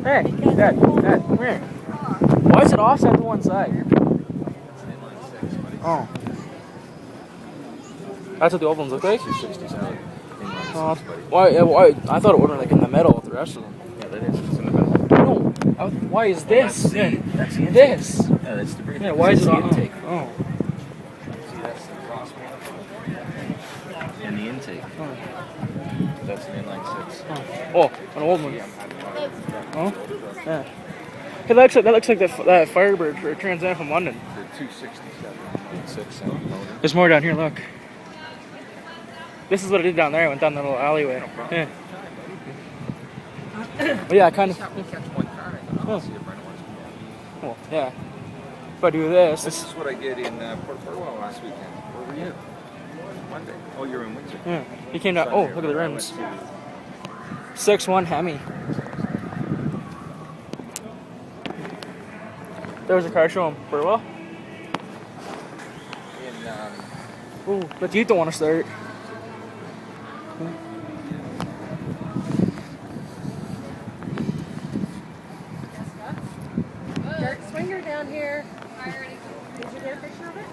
Hey, Dad, come here. Why is it offset to one side? Oh. That's what the old ones look like? 267. Why? I thought it would have been like in the middle of the rest of them. Yeah, that is. It's in the middle. No. Why is this? That's the intake. This. Yeah, that's the break. Yeah, why is it the on? intake? Oh. See, that's the cross one. And the intake. Oh. That's an inline 6. Oh, an old one. Oh? Yeah. Hey, that looks like that Firebird for Trans Am from London. The 267. 6 motor. There's more down here, look. This is what I did down there. I went down the little alleyway. No problem. Yeah. But yeah, I kind of. Just happened to catch one car. I thought, I'll see if Brent wants to be Well, yeah. If I do this. This is what I did in Port Burwell last weekend. Where were you? Monday. Oh, you're in Windsor. Yeah. He came down. Sunday, Oh, look at the I rims. went 6.1 Hemi. There was a car show in Burwell. Ooh, but you don't want to start. Dirt swinger down here. Did you get a picture of it?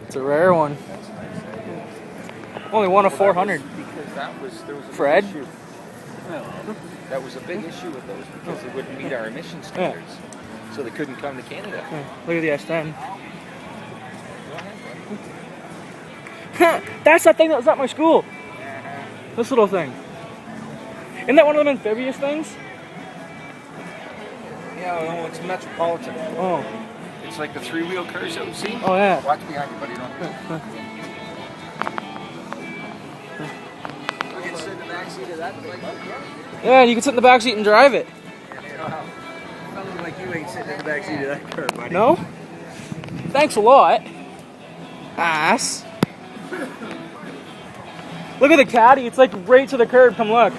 It's a rare one. Only one of 400. Because there was a Fred? big issue. That was a big issue with those because they wouldn't meet our emission standards. So they couldn't come to Canada. Look at the S10. That's that thing that was at my school. This little thing. Isn't that one of them amphibious things? Yeah, no, it's Metropolitan. Oh. It's like the 3-wheel cars that we've seen. Oh, yeah. Watch behind you, buddy. Don't. You can sit in the back seat of that thing. Yeah, and you can sit in the back seat and drive it. Someone like you ain't sitting in the back seat of that car, buddy. No? Thanks a lot. Ass. Look at the caddy. It's like right to the curb. Come look.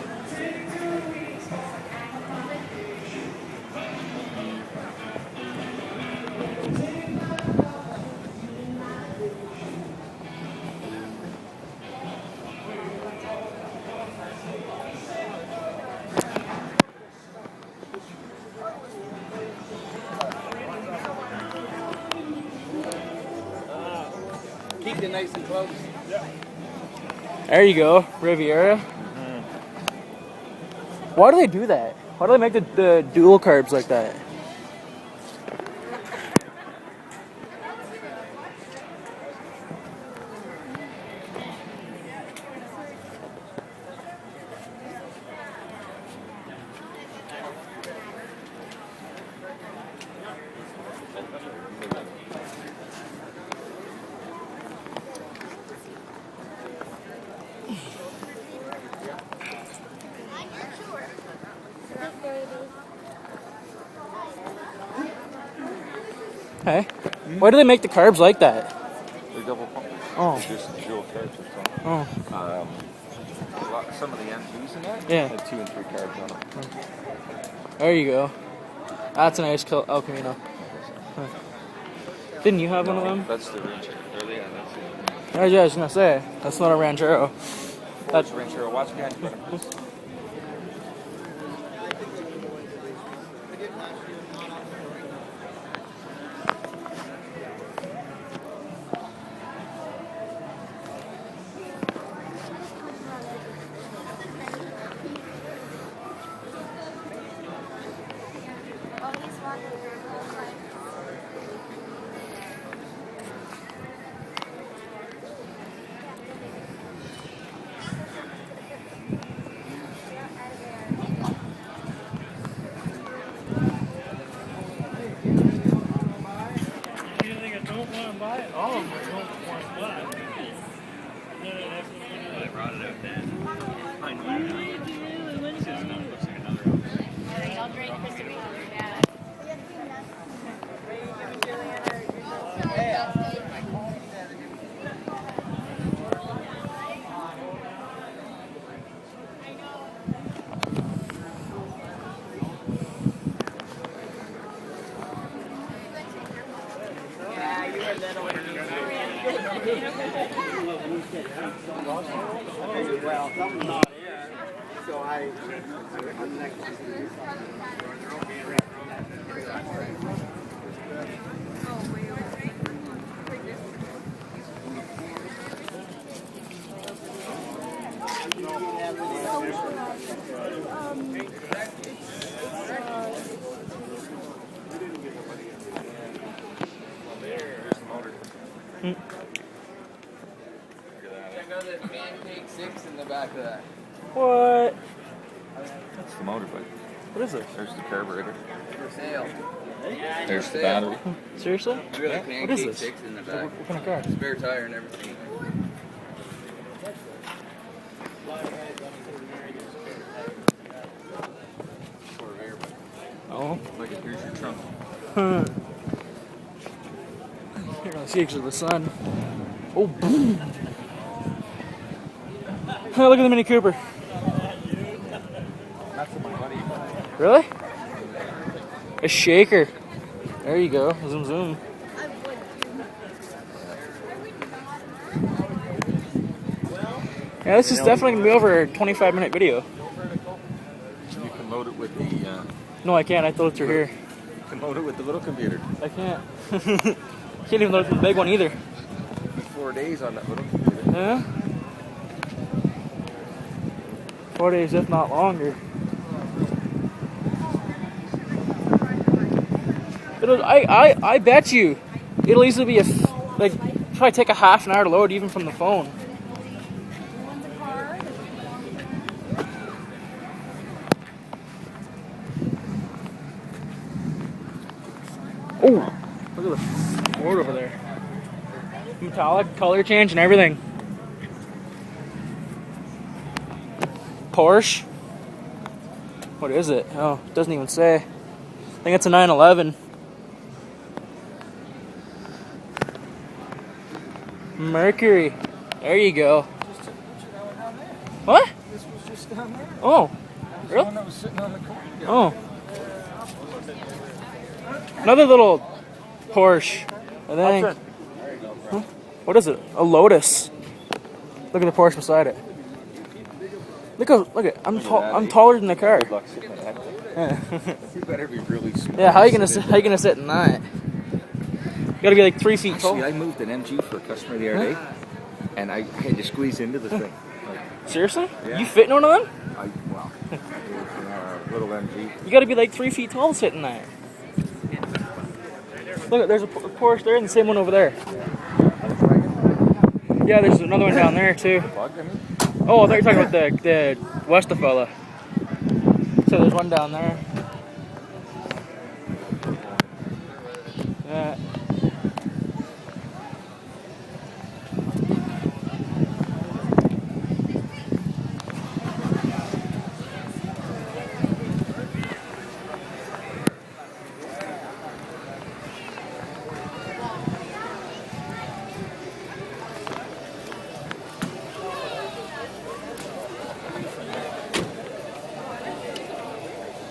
Keep it nice and close. There you go. Riviera. Why do they do that? Why do they make the dual carbs like that? Hey, why do they make the carbs like that? They're double pump. Oh. They're just dual carbs. Oh. Some of the M2s in that Yeah. have 2 and 3 carbs on them. There you go. That's a nice El Camino. Huh. Didn't you have one of them? That's the Ranchero. Yeah, that's it. Yeah, I was gonna say that's not a Ranchero. That's Ranchero. Watch behind you. Well, something's not here. So I'm next. Pancake 6 in the back of that. What? That's the motorbike. What is this? There's the carburetor. For sale. There's the battery. Seriously? We got a pancake What is this? 6 in the back. What kind of car? Spare tire and everything. Oh. Look at here's your trunk. You're gonna see actually the sun. Oh, boom. Oh, look at the Mini Cooper. That's my buddy. Really? A shaker. There you go. Zoom, zoom. Yeah, this is definitely gonna be over a 25-minute video. You can load it with the. No, I can't. I thought through here. You can load it with the little computer. I can't. Can't even load it from the big one either. 4 days on that little computer. Yeah. 4 days, if not longer. I bet you it'll easily be probably take a half an hour to load even from the phone. Oh, look at the Ford over there. Metallic, color change and everything. Porsche. What is it? Oh, it doesn't even say. I think it's a 911. Mercury. There you go. What? This was just down there. Oh, The really? one that was sitting on the corner. Oh. Another little Porsche. I think. Huh? What is it? A Lotus. Look at the Porsche beside it. Look at. I'm taller than the car. Good luck sitting in that thing. Yeah. You better be really smart. Yeah. How you gonna sit in that? You gotta be like 3 feet tall. Actually, I moved an MG for a customer the other day, and I had to squeeze into the thing. Seriously? Yeah. You fit in one of them? Well, it was, little MG. You gotta be like 3 feet tall to sit in that. Look, there's a Porsche there and the same one over there. Yeah, there's another one down there too. Bug, I mean? Oh, I thought you were talking about the Westa fella. So there's one down there. Yeah.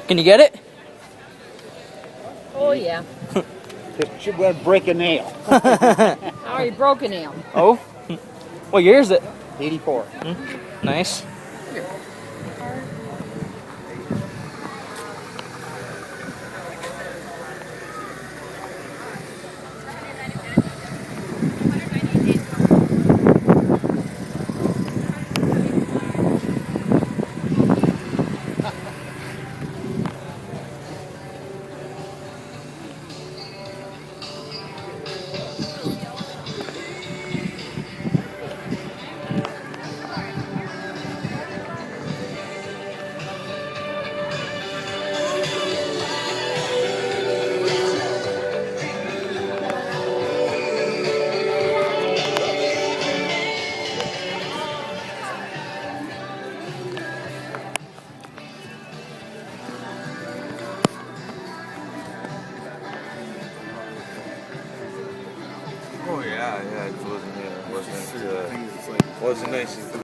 Can you get it? Oh, yeah. She went break a nail. Oh, you broke a nail. Oh? What year is it? 84. Nice.